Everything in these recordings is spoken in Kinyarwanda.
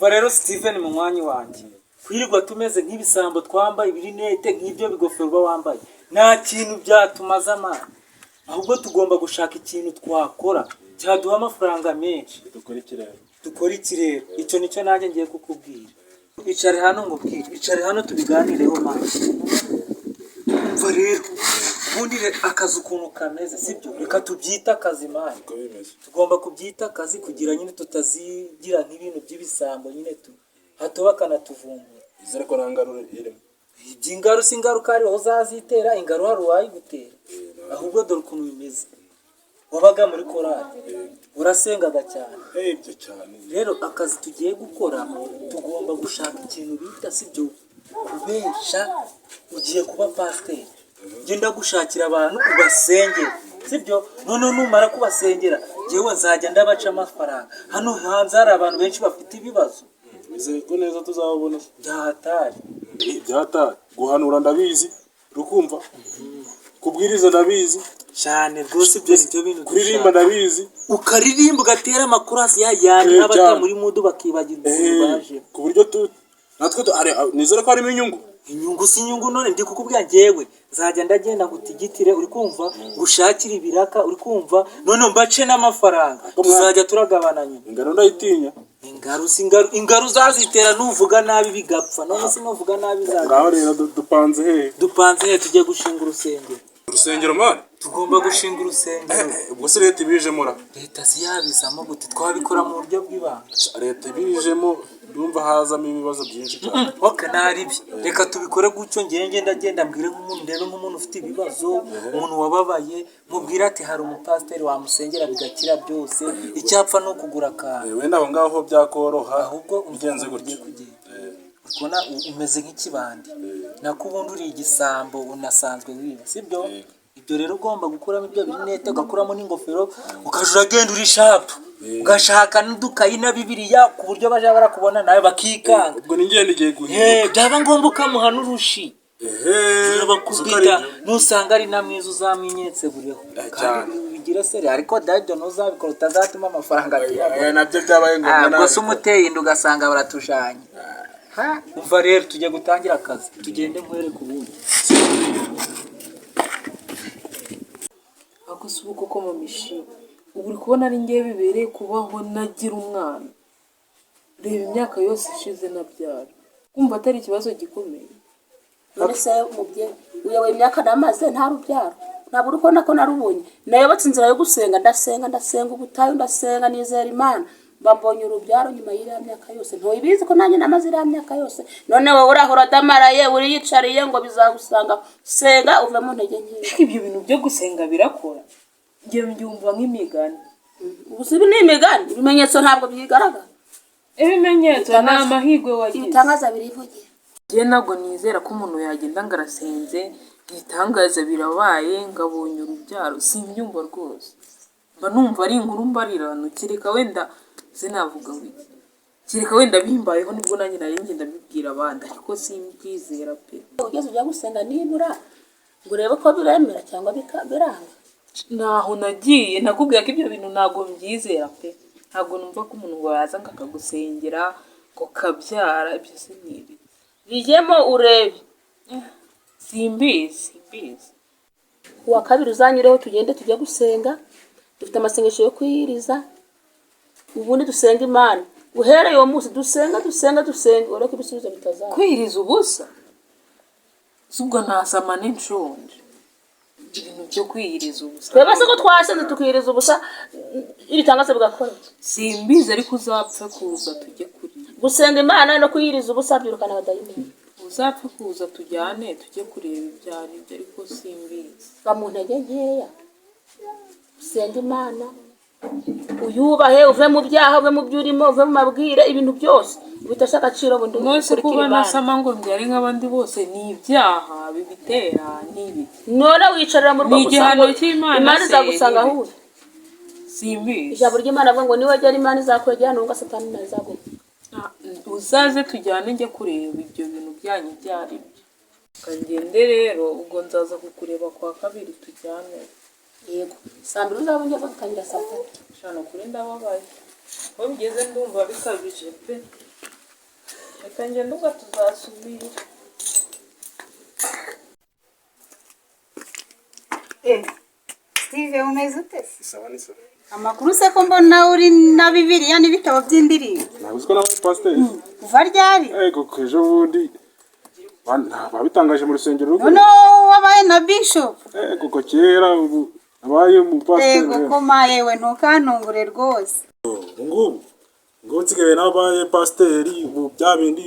umva rero Steven mu mwanya wanjye kwirirwa tumeze nk'ibisambo twambaye ibirinete nk'ibyo bigofero uba wambaye nta kintu byatumaza amana, ahubwo tugomba gushaka ikintu twakora cyaduha amafaranga menshi. Dukora iki rero? Icyo nicyo nanjye ngiye kukubwira. Icare hano ngubwire, icare hano tubiganireho mama. Umva rero ubundi akazi ukuntu kameze sibyo, reka tubyita akazi mani. Tugomba kubyita akazi kugira nyine tutazigira nk'ibintu by'ibisambo nyine hato bakanatuvumbura. Izere ko ntangarure irimo iby'ingaru si ingaruka hariho uzazitera, ingaru hari uwayigutera. Ahubwo dore ukuntu bimeze, wabaga muri korali urasengaga cyane. Ibyo cyane rero akazi tugiye gukora tugomba gushaka ikintu bita sibyo kubesha ugiye kuba pasiteri. Genda gushakira abantu ubasengera sibyo, none numara kubasengera jewe nzajya ndabaca amafaranga. Hano hanze hari abantu benshi bafite ibibazo. bizeye ko neza tuzabona Byahatari guhanura ndabizi rukumva, kubwiriza ndabizi cyane rwose. Ibyo nibyo bintu kuririmba ndabizi, ukaririmba ugatera amakurasi yandi n'abata muri mudu bakibagirwa baje ku buryo natwe nizere ko harimo inyungu si inyungu. None ndi kukubwira njyewe nzajya ndagenda ngutigitire, uri kumva, gushakira ibiraka, uri kumva, none mbace n'amafaranga tuzajya turagabana nyuma. ingaro ndayitinya, ingaru zazitera nuvuga nabi bigapfa. None si nuvuga nabi ngaho rero dupanze he tujye gushinga urusengero mwana, tugomba gushinga urusengero. ubwo se leta ibijemo leta si yabizamo gute? Twabikora mu buryo bw'ibanga. leta ibijemo ndumva hazamo ibibazo byinshi cyane. Okay, naribi reka tubikore gutyo. ngenda mbwire nk'umuntu, ndebe nk'umuntu ufite ibibazo, umuntu wababaye, mubwire ati hari umupasiteri wamusengera bigakira byose, icyapfa no kugura akantu. wenda aho ngaho byakoroha, ahubwo ugenze gutyo ukona umeze nk'ikibandi nako ubundi uri igisambo unasanzwe wiba sibyo. Ibyo rero ugomba gukuramo ibyo birinete, ugakuramo n'ingofero, ukajya uragenda uri shapu, ugashaka n'udukayi na bibiliya ku buryo baje barakubona nawe bakikanga. ubwo n'ingendo igiye guhinduka, byaba ngombwa ukamuha n'urushi bakubwita, nusanga ari na mwiza uzamwinyetse buriho kandi bigira seri. Ariko daydo ntuzabikora utazatuma amafaranga nabyo byabaye ngombwa. gusa umuteye inda ugasanga baratujanye. Umva rero tujye gutangira akazi, tugende nkwereke ubundi. Ako si uko mu mishi ubu uri kubona ari ngewe bibereye kubaho nagira umwana. Reba imyaka yose ishize nabyara, kumva atari ikibazo gikomeye. none se umubyeyi uyoboye imyaka namaze nta rubyaro, ntabwo uri kubona ko narubonye. nayobotse inzira yo gusenga, ndasenga ubutayu, ndasenga nizera Imana, mbambonye urubyaro nyuma y'iriya myaka yose. Ntubizi ko nanjye namaze iriya myaka yose? None wowe urahora udamaraye uriyicariye ngo bizagusanga. Senga uve mu ntege nkeya. Ibyo bintu byo gusenga birakora, njye mbyumva nk'imigani. Ubu si ni imigani, ibimenyetso ntabwo byigaragara. Ibimenyetso ni amahirwe wagize, ibitangaza birivugira. njye ntabwo nizera ko umuntu yagenda ngo arasenze ibitangaza birabaye ngabonye urubyaro. Simbyumva rwose, mba numva ari inkuru mbarirano. Kereka wenda sinavuga ngo iki, kereka wenda bimbayeho nibwo nanjye nari ngenda mbibwira abandi, ariko simbyizera pe. Ugeze ujya gusenga nibura ngo urebe ko biremera cyangwa biranga. Naho nagiye nakubwira ko ibyo bintu ntabwo mbyizera pe. Ntabwo numva ko umuntu ngo yaza ngo akagusengera ngo kabyara, ibyo si nibi bijyemo urebe. simbizi. Kuwa kabiri uzanyureho tugende tujya gusenga, dufite amasengesho yo kwiyiriza, ubundi dusenga Imana. Uhereye uwo munsi dusenga ureke ibisubizo bitazaza. Kwiriza ubusa subwo ntasama n'inshonje, ibintu byo kwiyiriza ubusa. Twebwe se ko twasenze tukiyiriza ubusa ibitangaza bigakora. Simbizi ariko uzapfa kuza tujye kuri Gusenga Imana no kwiyiriza ubusa byirukana abadayimoni. uzapfa kuza tujyane tujye kureba ibyari byo, ariko simbizi. Ba mu ntege nkeya usenga Imana, uyubahe, uve mu byaha, uve mu byurimo, uve mu mabwire, ibintu byose bitashaka agaciro bundi Mwese kuba nasama ngo mbyari nk'abandi bose ni ibyaha bibitera n'ibi. None wicarira mu rugo igihano cy'Imana, Imana izagusanga aho uri. Simbizi. Ijambo ry'Imana avuga ngo niwe agera Imana izakwegera nubwo Satani nazaguha. Uzaze tujyane njye kureba ibyo bintu byanyu byari byo. Kagende rero ubwo nzaza kukureba kwa kabiri tujyane. Yego, saa mbiri uzaba ujya gutangira saa tatu. Shano kuri ndababaye. Ko bigeze ndumva bikabije pe. reka ngende ubwo tuzasubira. Steve umeze ute? Sawa ni sawa. Amakuru se ko mbona uri na Bibiliya n'ibitabo by'indirimbo. Nabuzwe na pastor. Kuva ryari? Ego kwejo bundi. Babitangaje mu rusengero rwo. None wabaye na bishop. Ego ko kera ubu nabaye mu pastor. Ego koma yewe ntukantungure rwose. Ngubu ngo nsigaye nabaye pastor ubu byabindi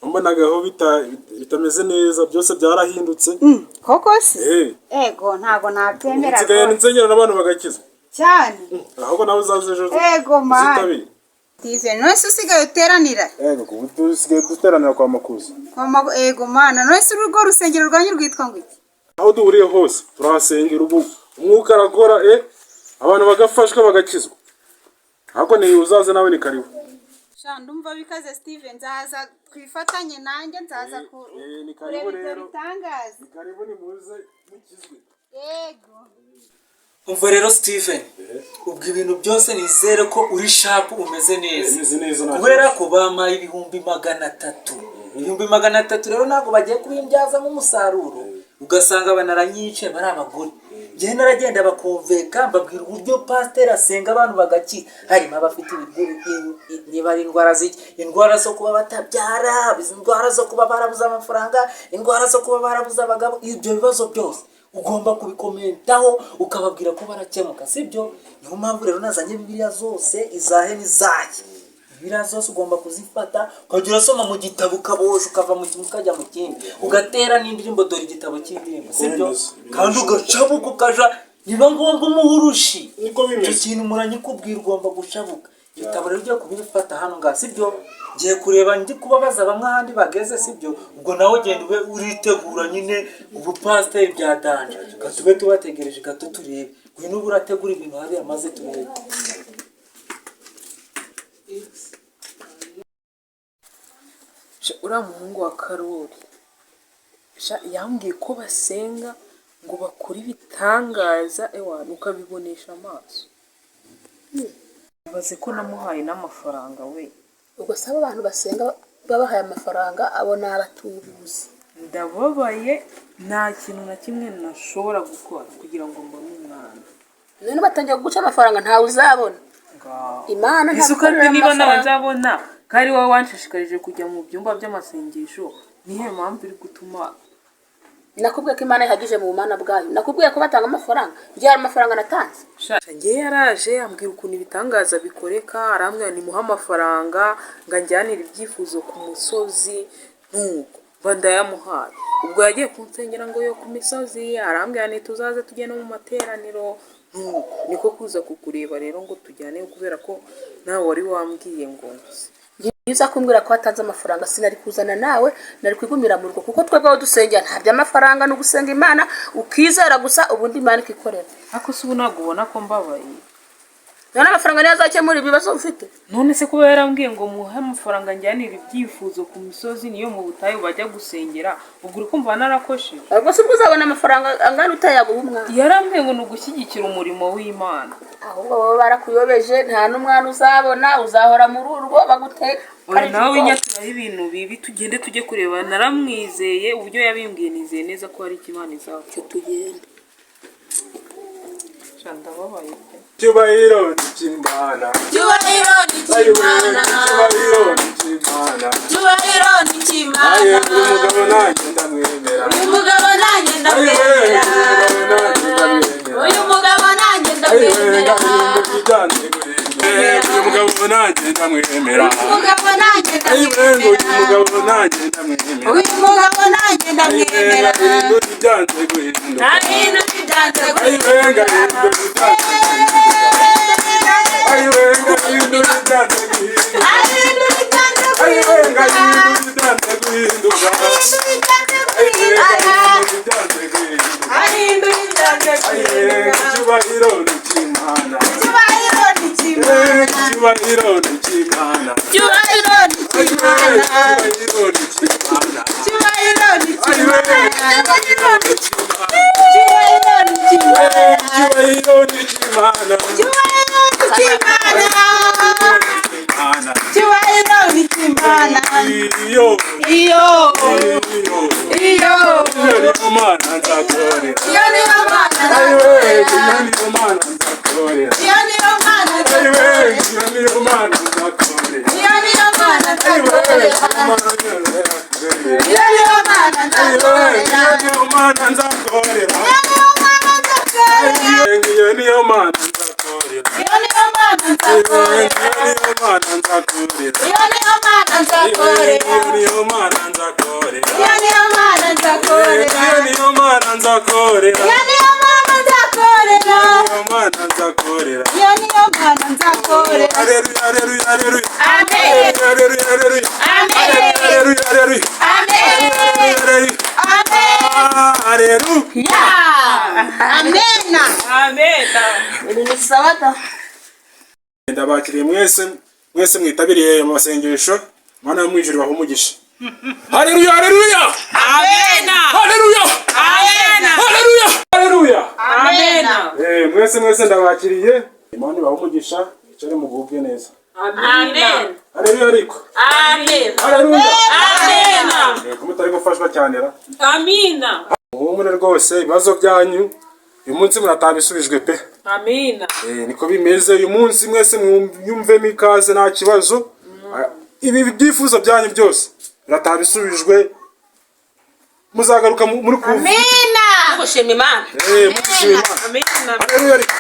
mbonagaho bitameze neza byose byarahindutse. Koko se? Ego ntago nabyemera. Nsigaye nsengera n'abantu bagakiza. Cyane. Ahubwo nawe uzaze ejo. Ego man. Steve none se usigaye uteranira? Ego kubu dusigaye duteranira kwa makuza. Ego mana none se urugo rusengero rwanyu rwitwa ngo iki? Aho duhuriye hose turahasengera ubu umwuka arakora abantu bagafashwa bagakizwa. Ahubwo ni uzaze nawe ni karibu. Sha ndumva bikaze Steve nzaza twifatanye nanjye nzaza ku Ni karibu rero. bitangaza. Ni karibu ni muze mukizwe. Ego. Umva rero Steven, ubwo ibintu byose nizere ko uri sharp umeze neza. Umeze neza Kubera ko bamaye 300,000. 300,000 rero ntabwo bagiye kubimbyazamo umusaruro. Ugasanga banaranyicye bari abagore. Njye naragenda bakumveka mbabwira uburyo pastor asenga abantu bagaki. Harimo abafite niba ari indwara zo kuba batabyara, indwara zo kuba barabuza amafaranga, indwara zo kuba barabuza abagabo, ibyo bibazo byose ugomba kubikomentaho ukababwira ko barakemuka, sibyo? Niyo mpamvu rero nazanye Bibiliya zose izahe n'izahe. Bibiliya zose ugomba kuzifata ukajya usoma mu gitabo ukabosha ukava mu kimwe ukajya mu kindi ugatera n'indirimbo dore igitabo cy'indirimbo, sibyo? Kandi ugacabuka ukaja niba ngombwa umuhurushi. Icyo kintu muranyikubwira ugomba gucabuka. Igitabo rero ugiye kubifata hano ngaha, sibyo? Ngiye kureba ndi kubabaza bamwe ahandi bageze, sibyo? Ubwo nawe genda ube uritegura nyine ubu pastor bya danje. Gatube tubategereje gato turebe. Ngwino urategura ibintu hari amaze turebe. Uriya muhungu wa Karori yambwiye ko basenga ngo bakore ibitangaza ewana ukabibonesha amaso. Baze ko namuhaye n'amafaranga we. ubwo saba abantu basenga babahaye amafaranga abona abatubuzi. Ndababaye nta kintu na kimwe nashobora gukora kugira ngo mbone umwana. None batangiye guca amafaranga ntawe uzabona. Imana isuka niba nabazabona kari wowe wanshishikarije kujya mu byumba by'amasengesho nihe mpamvu iri gutuma nakubwiye ko Imana ihagije mu bumana bwayo. Nakubwiye ko batanga amafaranga ngiye amafaranga natanze. Ngiye yaraje ambwira ukuntu ibitangaza bikoreka arambwira ni muha amafaranga ngo njyanire ibyifuzo ku musozi nuko bandayamuhaye. Ubwo yagiye kunsengera ngo yo ku misozi arambwira ni tuzaze tujye no mu materaniro niko kuza kukureba rero ngo tujyane kubera ko nawe wari wambwiye ngo Yiza kumbwira ko atanze amafaranga sinari kuzana nawe nari kwigumira mu rugo kuko twebwe aho dusengera nta by'amafaranga no gusenga Imana ukizera gusa ubundi Imana ikikorera. Ako si unago ubona ko mbabaye. None amafaranga niyo azakemura ibibazo ufite. None se kuba yarambwiye ngo muhe amafaranga njyanire ibyifuzo ku misozi niyo mu butayu bajya gusengera ubwo uri kumva narakoshe. Ubwo se uzabona amafaranga angana utayaguha umwana. Yarambwiye ngo nugushyigikira umurimo w'Imana. Ahubwo baba barakuyobeje nta n'umwana uzabona uzahora muri urwo baguteka. Oya nawe nyaturaho ibintu bibi tugende tujye kureba naramwizeye uburyo yabimbwiye nizeye neza ko ari Imana izacu tugende. Ndababaye. Cyubahiro n'Imana. Cyubahiro n'Imana. Cyubahiro n'Imana. Cyubahiro n'Imana. Aye umugabo nanjye ndamwemera. Uyu mugabo nanjye ndamwemera. Uyu mugabo nanjye ndamwemera. Uyu mugabo nanjye ndamwemera. Uyu mugabo nanjye ndamwemera. Uyu mugabo nanjye ndamwemera. Uyu mugabo nanjye ndamwemera. Byanze guhinduka. Nta bintu byanze guhinduka. Cyubahiro n'Imana. Cyubahiro n'Imana. Cyubahiro n'Imana. Cyubahiro n'Imana. Cyubahiro n'Imana. mana iyo iyo iyo niyo mana nzakorera iyo niyo mana ayiwe niyo mana nzakorera iyo niyo mana ayiwe niyo mana nzakorera iyo niyo mana iyo niyo mana niyo mana nzakorera iyo niyo mana nzakorera iyo niyo mana nzakorera iyo niyo mana nzakorera niyo mana nzakorera iyo niyo mana nzakorera niyo mana nzakorera iyo niyo mana nzakorera niyo mana nzakorera iyo niyo mana nzakorera Haleluya haleluya haleluya amen haleluya haleluya amen haleluya haleluya amen haleluya amena amena. ibintu sawa da. ndabakiriye mwese mwitabiriye mu masengesho mana yo mwijuru bahumugisha haleluya haleluya Amena. haleluya Amena. haleluya haleluya Amena. mwese ndabakiriye imana bahumugisha icare mugubwe neza Amen. haleluya ariko Amen. haleluya Amena. kumutari gufashwa cyane ra Amina. muhumure rwose ibibazo byanyu uyu munsi muratabisubijwe pe Amina. niko bimeze uyu munsi mwese mwumvemo ikaze nta kibazo ibi byifuzo byanyu byose biratabisubijwe muzagaruka muri amena Gushima Imana. mushima Amina. haleluya ariko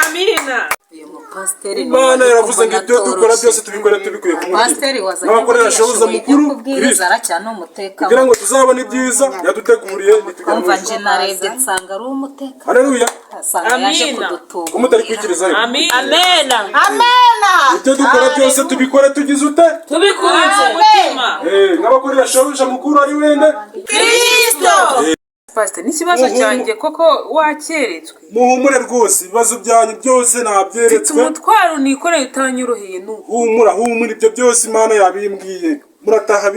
Amina. uyu mupasiteri Imana yaravuze ngo ibyo dukora byose tubikora tubikuye ku pasiteri mutima wazanye n'abakorera shobuza mukuru kubwiriza Kristo aracyana umutekano kugira ngo tuzabone ibyiza yaduteguriye umva nje narebye nsanga ari umutekano haleluya asanga yaje Amina. kudutunga umutari kwikiriza ariko Amina. Amena. amena ibyo dukora byose tubikore tugize ute Tubikunze umutima. n'abakorera shobuja mukuru ari wende kristo Pastor, n'ikibazo cyanjye koko wakeretswe. muhumure rwose ibibazo byanyu byose Mfite nabyeretswe umutwaro nikoreye utanyoroheye n'ubu. humura ibyo byose imana yabimbwiye murataha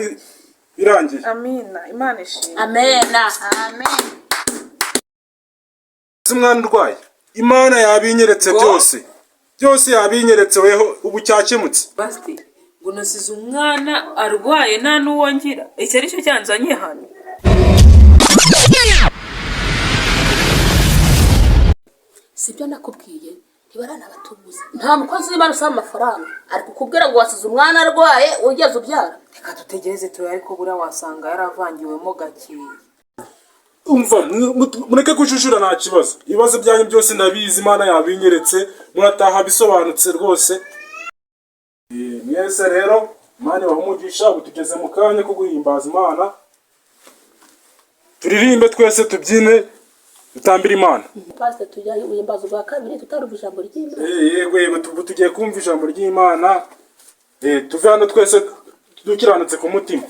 birangiye Amina. Imana ishimwe. Amena. amen uzi mwana urwaye imana yabinyeretse byose yabinyeretse weho ubu cyakemutse Pastor, ngo nasize umwana arwaye nta n'uwo ngira. Iki ari cyo cyanzanye hano. Sibyo nakubwiye ntibarana batubuze. Nta mukozi w'Imana usaba amafaranga. Ari kukubwira ngo wasize umwana arwaye ugeze ubyara. Reka dutegereze turebe ariko buriya wasanga yaravangiwemo gakeya. umva mureke kujujura nta kibazo ibibazo byanyu byose ndabizi imana yabinyeretse murataha bisobanutse rwose mwese rero imana ibahumugisha ubu tugeze mu kanya ko guhimbaza imana turirimbe twese tubyine dutambire imana Pastor tujya uyimbaza bwa kabiri tutarumva ijambo ry'Imana. yego ubu tugiye kumva ijambo ry'imana tuve hano twese dukiranutse ku mutima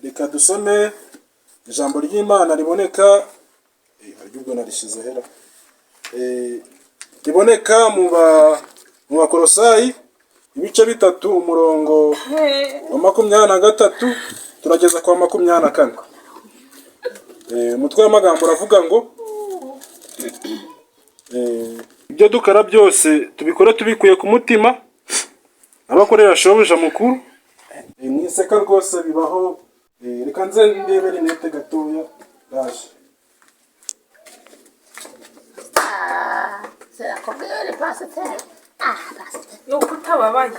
reka dusome ijambo ry'imana riboneka ubwo narishyize hera riboneka mu bakolosayi ibice bitatu umurongo wa 23 turageza kwa 24 umutwe w'amagambo uravuga ngo ibyo dukora byose tubikora tubikuye ku mutima abakorera shobuja mukuru mwiseka rwose bibaho reka nze ndebere nete gatoya yaje Serakubwira pastor. Pastor. Yo kutababaye.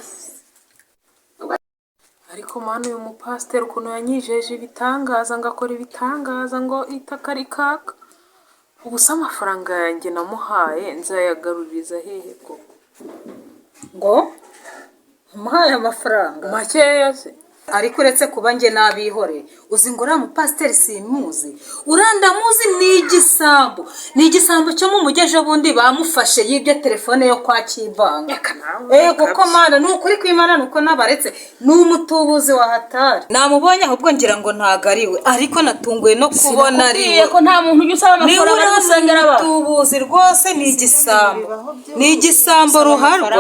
Ariko mana uyu mupasiteri ukuntu yanyijeje ibitangaza ngakora ibitangaza ngo itaka rikaka. Ubu se amafaranga yanjye namuhaye nzayagaruriza hehe ko? ngo umuhaye amafaranga Makeya se. ariko uretse kuba njye nabihore uzi ngo uriya mupasiteri simuzi urandamuzi ni igisambo cyo mu mujyi ejo bundi bamufashe yibye telefone yo kwa Kivanga kuko mana ni ukuri kw'Imana nuko nabaretse ni umutubuzi wa hatari namubonye ahubwo ngira ngo ntago ari we ariko natunguye no kubona ari we ko nta muntu ujya usaba amafaranga yo gusengera abantu. umutubuzi rwose ni igisambo ruharwa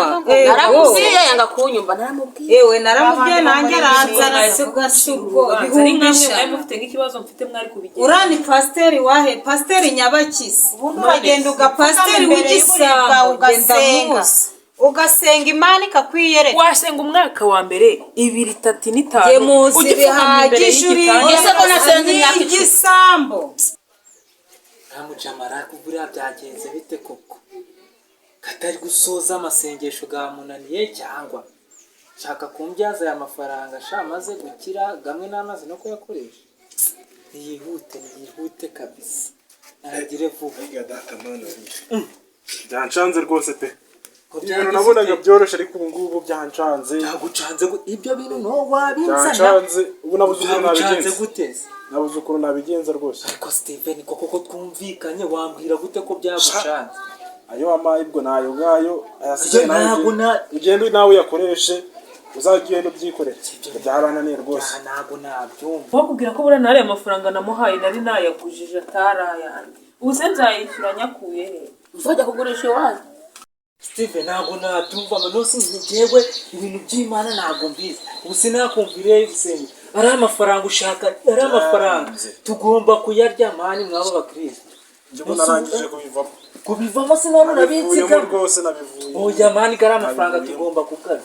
Naramubwiye yanga kunyumva naramubwiye. yewe naramubwiye nanjye aranzana sugasugo bihumbisha mufite nk'ikibazo mfite mwari kubigira. urani pasiteri wahe pasiteri Nyabakisi ubundi uragenda ugapasiteri w'igisambo ugenda muzi ugasenga Imana ikakwiyereka. wasenga umwaka wa mbere 2, 3 n'5 Yemuzi bihagije uri Ese ko nasenze imyaka icumi. igisambo. Kamujamara kubura byagenze bite koko katari gusoza amasengesho gamunaniye cyangwa shaka kumbyaza aya mafaranga sha maze gukira gamwe n'amazi no kuyakoresha yihute kabisa nagire vuba byancanze rwose pe ibintu nabonaga byoroshye ariko ubu ngubu byancanze byagucanze ibyo bintu no wabinzana byancanze ubu nabuze ukuntu nabigenza guteze nabuze ukuntu nabigenza rwose ariko Steven koko twumvikanye wambwira gute ko byagucanze ayo amaye ibwo nayo ngayo ayasigaye ntabwo ugende nawe uyakoreshe uzagenda ubyikorera byarananiye rwose ntabwo nabyumva bakubwira ko buriya nari amafaranga namuhaye nari nayagujije atarayandi ubu se nzayishyura nyakuye he uzajya kugurisha iwanyu Steven ntabwo nabyumva nose njyewe ibintu by'Imana ntabwo mbizi ubu sinakumvire ibisenge ari amafaranga ushaka ari amafaranga tugomba kuyarya mani mwabo bakristo njye narangije kubivamo sinabona nabitsika rwose nabivuye oya mani kari amafaranga tugomba kukarya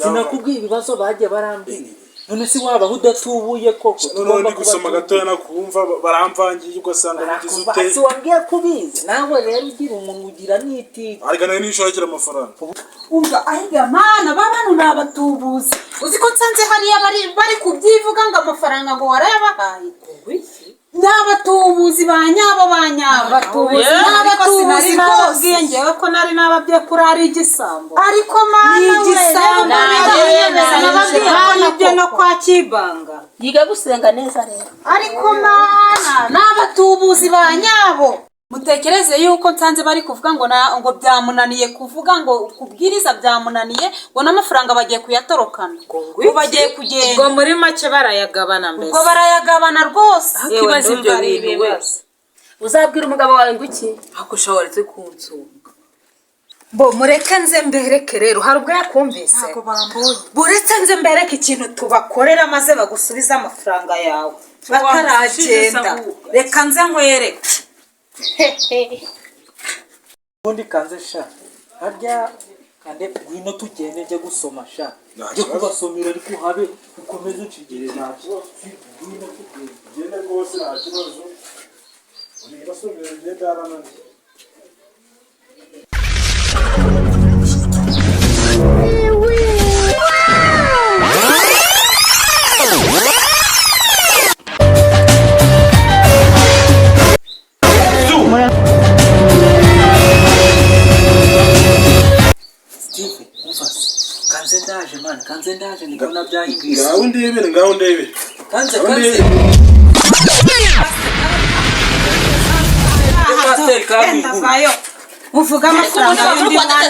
sinakubwiye ibibazo bagiye barambira none si waba udatubuye koko tugomba gusoma gatoya nakumva baramvangiye ugasanga bigize ute si wambwiye kubizi nawe rero ugira umuntu ugira n'itiko ariko nawe nishakira amafaranga Umva ahiga mana babanu nabatubuzi. Uzi ko nsanze hariya bari kubyivuga ngo amafaranga ngo warayabahaye. N'abatubuzi banyabo batubuzi n'abatubuzi rwose ngewe ko nari nababye kuri ari igisambo ariko mana igisambo nababye no kwa Kibanga yiga gusenga neza rero ariko mana n'abatubuzi banyabo mutekereze yuko nsanze bari kuvuga ngo byamunaniye kuvuga ngo kubwiriza byamunaniye ngo n'amafaranga bagiye kuyatorokana ngo bagiye kugenda ubwo muri make barayagabana mbese ubwo barayagabana rwose ikibazo ibyo bintu wese uzabwira umugabo wawe ngo iki akushawaretse kunsumba bo mureke nze mbereke rero hari ubwo yakumvise buretse nze mbereke ikintu tubakorera maze bagusubiza amafaranga yawe bataragenda reka nze nkwereke ubundi kanze sha harya kande ngwino tugende njye gusoma sha njye kubasomera ariko habe ukomeze ucigire ntacyo ngwino genda rwose nta kibazo uri basomera njye byarananiye kanze ndaje ndabona byahinduye ngaho ndebere kanze uvuga amafaranga y'undi mwana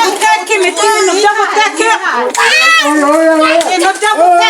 uteka imiti ibintu byo guteka ibintu byo guteka